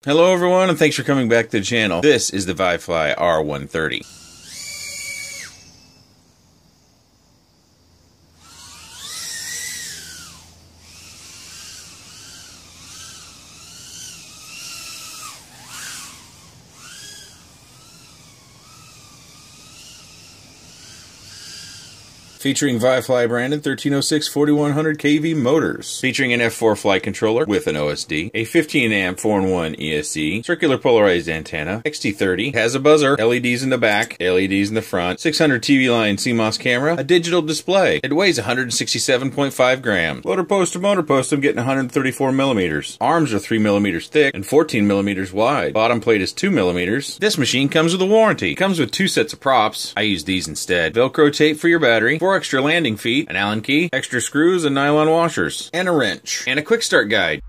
Hello everyone, and thanks for coming back to the channel. This is the ViFly R130. Featuring ViFly branded 1306 4100 kV motors. Featuring an F4 flight controller with an OSD, a 15 amp 4-in-1 ESC, circular polarized antenna, XT30, has a buzzer, LEDs in the back, LEDs in the front, 600 TV line Cmos camera, a digital display. It weighs 167.5 grams. Motor post to motor post, I'm getting 134 millimeters. Arms are 3 millimeters thick and 14 millimeters wide. Bottom plate is 2 millimeters. This machine comes with a warranty. It comes with 2 sets of props. I use these instead. Velcro tape for your battery, 4 extra landing feet, an Allen key, extra screws and nylon washers, and a wrench, and a quick start guide.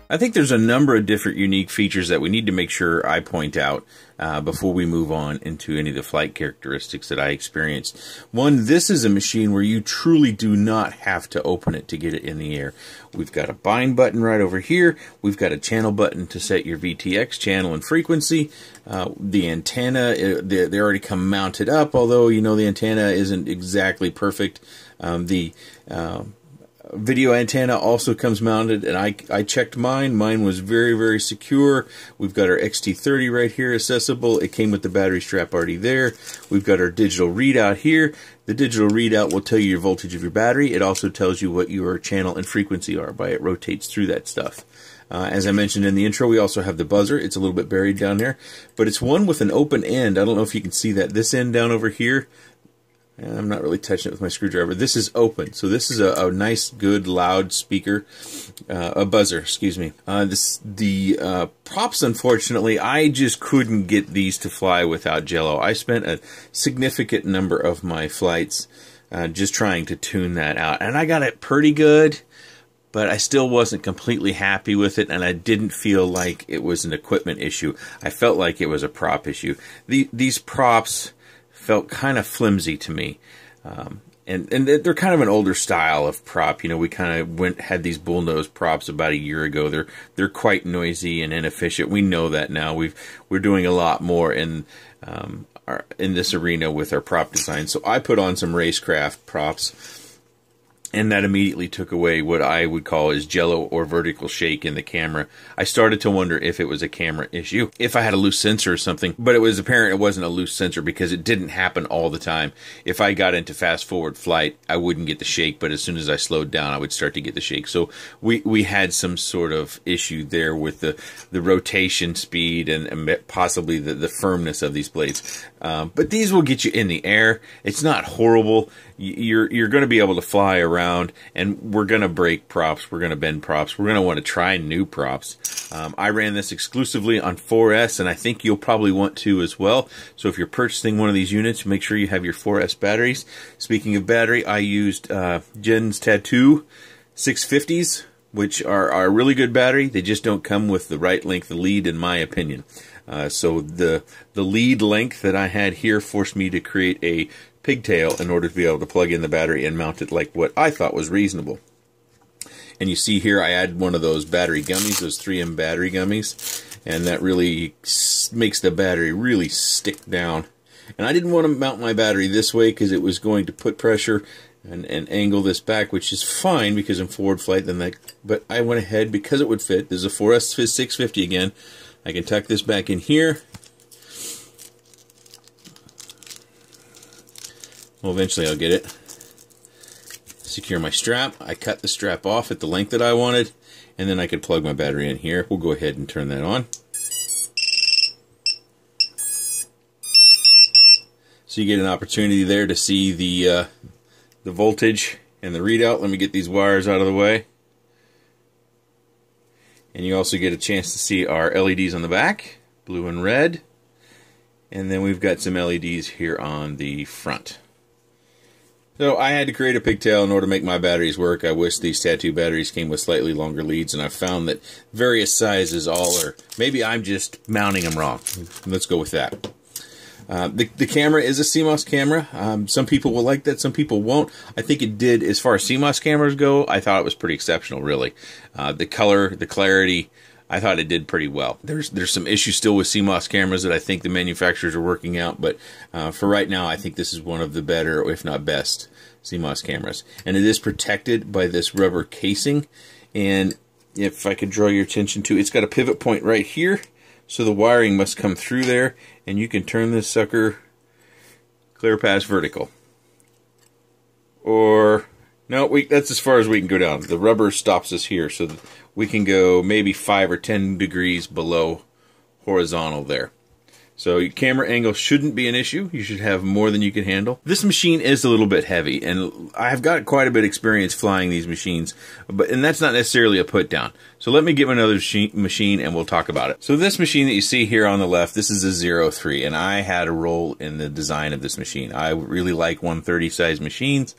I think there's a number of different unique features that we need to make sure I point out before we move on into any of the flight characteristics that I experienced. One, this is a machine where you truly do not have to open it to get it in the air. We've got a bind button right over here. We've got a channel button to set your VTX channel and frequency. The antenna, they already come mounted up, although, you know, the antenna isn't exactly perfect. The Video antenna also comes mounted, and I checked mine. Mine was very, very secure. We've got our XT30 right here accessible. It came with the battery strap already there. We've got our digital readout here. The digital readout will tell you your voltage of your battery. It also tells you what your channel and frequency are by it rotates through that stuff. As I mentioned in the intro, we also have the buzzer. It's a little bit buried down there, but it's one with an open end. I don't know if you can see that. This end down over here, I'm not really touching it with my screwdriver. This is open, so this is a nice, good, loud speaker, a buzzer, excuse me. The props, unfortunately, I just couldn't get these to fly without Jello. I spent a significant number of my flights just trying to tune that out, and I got it pretty good, but I still wasn't completely happy with it, and I didn't feel like it was an equipment issue. I felt like it was a prop issue. These props felt kind of flimsy to me, and they're kind of an older style of prop. You know, we kind of had these bullnose props about a year ago. They're quite noisy and inefficient. We know that now. We're doing a lot more in this arena with our prop design. So I put on some racecraft props, and that immediately took away what I would call is jello or vertical shake in the camera. I started to wonder if it was a camera issue, if I had a loose sensor or something, but it was apparent it wasn't a loose sensor because it didn't happen all the time. If I got into fast forward flight, I wouldn't get the shake, but as soon as I slowed down, I would start to get the shake. So we had some sort of issue there with the rotation speed and possibly the firmness of these blades. But these will get you in the air. It's not horrible. You're going to be able to fly around, and we're going to break props. We're going to bend props. We're going to want to try new props. I ran this exclusively on 4S, and I think you'll probably want to as well. So if you're purchasing one of these units, make sure you have your 4S batteries. Speaking of battery, I used Gen's Tattoo 650s, which are a really good battery. They just don't come with the right length of lead, in my opinion. So the lead length that I had here forced me to create a pigtail in order to be able to plug in the battery and mount it like what I thought was reasonable. And you see here I added one of those battery gummies, those 3M battery gummies, and that really makes the battery really stick down. And I didn't want to mount my battery this way because it was going to put pressure and angle this back, which is fine because in forward flight, but I went ahead because it would fit. There's a 4S 650 again. I can tuck this back in here. Well, eventually I'll get it. Secure my strap. I cut the strap off at the length that I wanted, and then I could plug my battery in here. We'll go ahead and turn that on. So you get an opportunity there to see the voltage and the readout. Let me get these wires out of the way. And you also get a chance to see our LEDs on the back, blue and red. And then we've got some LEDs here on the front. So I had to create a pigtail in order to make my batteries work. I wish these Tattoo batteries came with slightly longer leads, and I've found that various sizes all are, maybe I'm just mounting them wrong. Let's go with that. The camera is a Cmos camera. Some people will like that, some people won't. I think it did, as far as Cmos cameras go, I thought it was pretty exceptional, really. The color, the clarity, I thought it did pretty well. There's some issues still with Cmos cameras that I think the manufacturers are working out, but for right now, I think this is one of the better, if not best, Cmos cameras. And it is protected by this rubber casing, and if I could draw your attention to, it's got a pivot point right here, so the wiring must come through there, and you can turn this sucker clear past vertical. Or, no, that's as far as we can go down. The rubber stops us here, so we can go maybe 5 or 10 degrees below horizontal there. So your camera angle shouldn't be an issue. You should have more than you can handle. This machine is a little bit heavy, and I've got quite a bit of experience flying these machines, and that's not necessarily a put down. So let me get another machine and we'll talk about it. So this machine that you see here on the left, this is a 03, and I had a role in the design of this machine. I really like 130 size machines,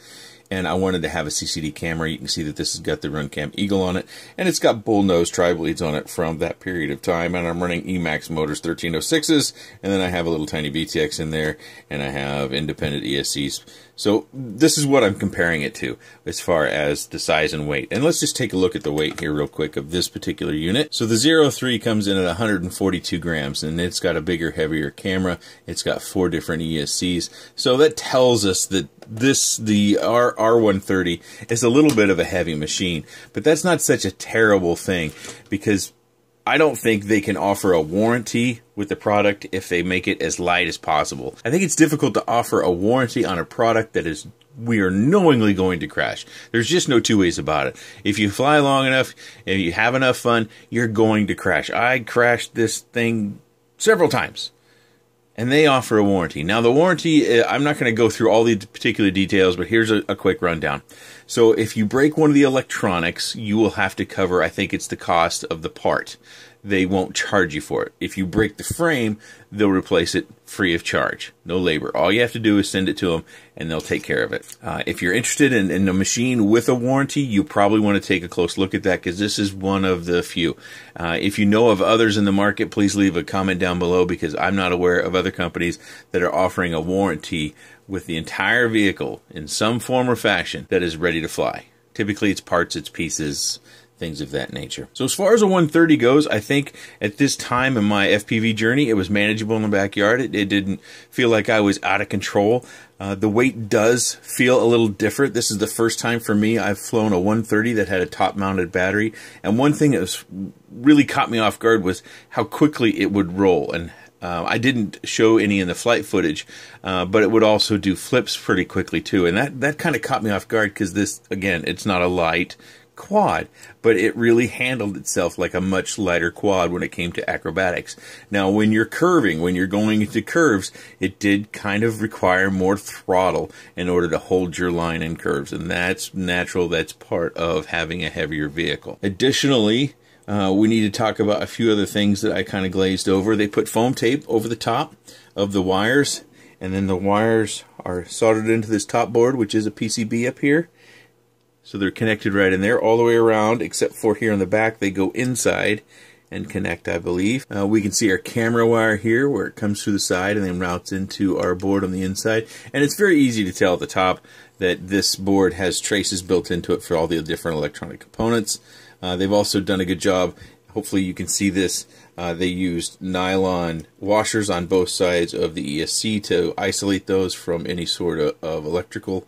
and I wanted to have a CCD camera. You can see that this has got the Runcam Eagle on it, and it's got bullnose tri-bleeds on it from that period of time, and I'm running Emax motors 1306s, and then I have a little tiny VTX in there, and I have independent ESCs. So this is what I'm comparing it to as far as the size and weight. And let's just take a look at the weight here real quick of this particular unit. So the 03 comes in at 142 grams, and it's got a bigger, heavier camera. It's got 4 different ESCs. So that tells us that the R130 is a little bit of a heavy machine, but that's not such a terrible thing, because I don't think they can offer a warranty with the product if they make it as light as possible. I think it's difficult to offer a warranty on a product that we are knowingly going to crash. There's just no two ways about it. If you fly long enough and you have enough fun, you're going to crash. I crashed this thing several times, and they offer a warranty. Now, the warranty, I'm not going to go through all the particular details, but here's a quick rundown. So if you break one of the electronics, you will have to cover, I think it's the cost of the part. They won't charge you for it. If you break the frame, they'll replace it free of charge. No labor. All you have to do is send it to them, and they'll take care of it. If you're interested in a machine with a warranty, you probably want to take a close look at that, because this is one of the few. If you know of others in the market, please leave a comment down below, because I'm not aware of other companies that are offering a warranty with the entire vehicle in some form or fashion that is ready to fly. Typically, it's parts, it's pieces, things of that nature. So as far as a 130 goes, I think at this time in my FPV journey, it was manageable in the backyard. It didn't feel like I was out of control. The weight does feel a little different. This is the first time for me I've flown a 130 that had a top-mounted battery. And one thing that really caught me off guard was how quickly it would roll. And I didn't show any in the flight footage, but it would also do flips pretty quickly too. And that kind of caught me off guard, because this, again, it's not a light quad, but it really handled itself like a much lighter quad when it came to acrobatics. Now, when you're curving, when you're going into curves, it did kind of require more throttle in order to hold your line in curves, and that's natural. That's part of having a heavier vehicle. Additionally, we need to talk about a few other things that I kind of glazed over. They put foam tape over the top of the wires, and then the wires are soldered into this top board, which is a PCB up here. So they're connected right in there all the way around, except for here on the back. They go inside and connect, I believe. We can see our camera wire here where it comes through the side and then routes into our board on the inside. And it's very easy to tell at the top that this board has traces built into it for all the different electronic components. They've also done a good job. Hopefully you can see this. They used nylon washers on both sides of the ESC to isolate those from any sort of electrical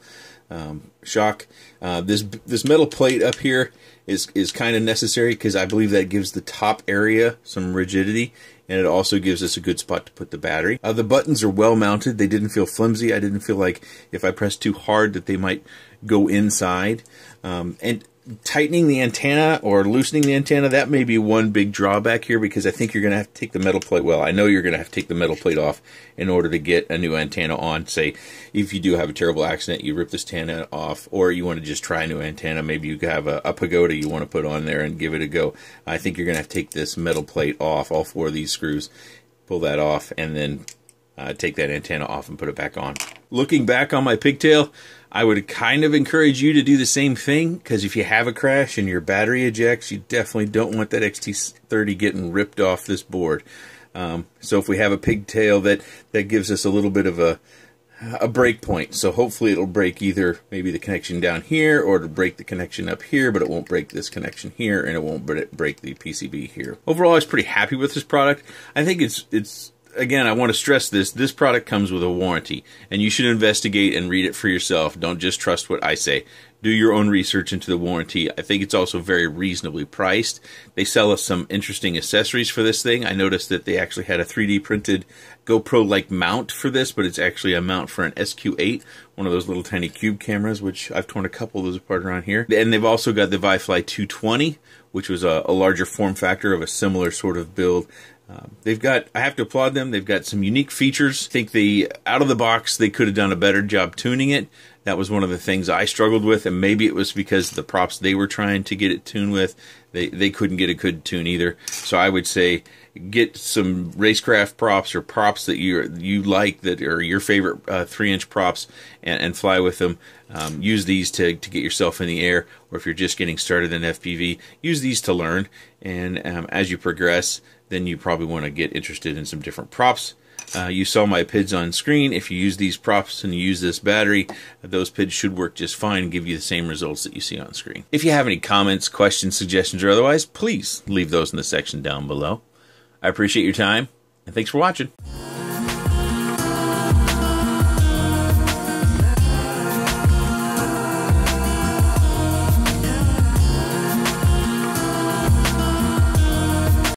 shock. This metal plate up here is kind of necessary, because I believe that gives the top area some rigidity, and it also gives us a good spot to put the battery. The buttons are well mounted. They didn't feel flimsy. I didn't feel like if I pressed too hard that they might go inside. And tightening the antenna or loosening the antenna, that may be one big drawback here, because I think you're going to have to take the metal plate, well, I know you're going to have to take the metal plate off in order to get a new antenna on. Say, if you do have a terrible accident, you rip this antenna off, or you want to just try a new antenna, maybe you have a pagoda you want to put on there and give it a go. I think you're going to have to take this metal plate off, all four of these screws, pull that off, and then take that antenna off and put it back on. Looking back on my pigtail, I would kind of encourage you to do the same thing, because if you have a crash and your battery ejects, you definitely don't want that XT30 getting ripped off this board. So if we have a pigtail, that gives us a little bit of a break point. So hopefully it'll break either maybe the connection down here, or it'll break the connection up here, but it won't break this connection here, and it won't break the PCB here. Overall, I was pretty happy with this product. I think it's again, I want to stress this product comes with a warranty, and you should investigate and read it for yourself. Don't just trust what I say. Do your own research into the warranty. I think it's also very reasonably priced. They sell us some interesting accessories for this thing. I noticed that they actually had a 3D printed GoPro-like mount for this, but it's actually a mount for an SQ8, one of those little tiny cube cameras, which I've torn a couple of those apart around here. And they've also got the ViFly 220, which was a larger form factor of a similar sort of build. They've got, I have to applaud them, they've got some unique features. I think out of the box, they could have done a better job tuning it. That was one of the things I struggled with, and maybe it was because the props they were trying to get it tuned with, they couldn't get a good tune either. So I would say get some racecraft props, or props that you like, that are your favorite 3-inch props, and fly with them. Use these to get yourself in the air, or if you're just getting started in FPV, use these to learn. And as you progress, then you probably want to get interested in some different props. You saw my PIDs on screen. If you use these props and you use this battery, those PIDs should work just fine and give you the same results that you see on screen. If you have any comments, questions, suggestions, or otherwise, please leave those in the section down below. I appreciate your time, and thanks for watching.